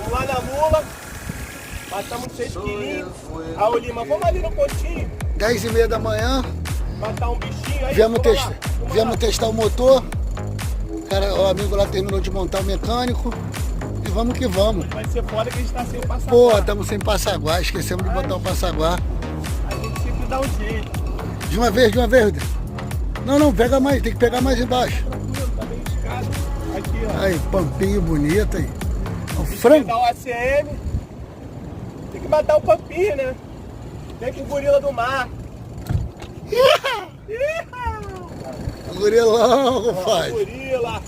Vamos lá na mula. Matamos 6 quilinhos. Aí o Lima, vamos ali no pontinho. 10h30 da manhã. Matar um bichinho aí. Viemos testar o motor. Cara, o amigo lá terminou de montar o mecânico. E vamos que vamos. Vai ser foda que a gente tá sem passaguá. Pô, estamos sem passaguá. Esquecemos de botar o passaguá. A gente sempre dá um jeito. De uma vez. Não, pega mais. Tem que pegar mais embaixo. Tranquilo, tá bem escado. Aqui, ó. Aí, pampinho bonito aí. O frango. Pegar o ACM. Tem que matar o pampinho, né? Vem com o gorila do mar. Gorilão, Ó, pai. gorila.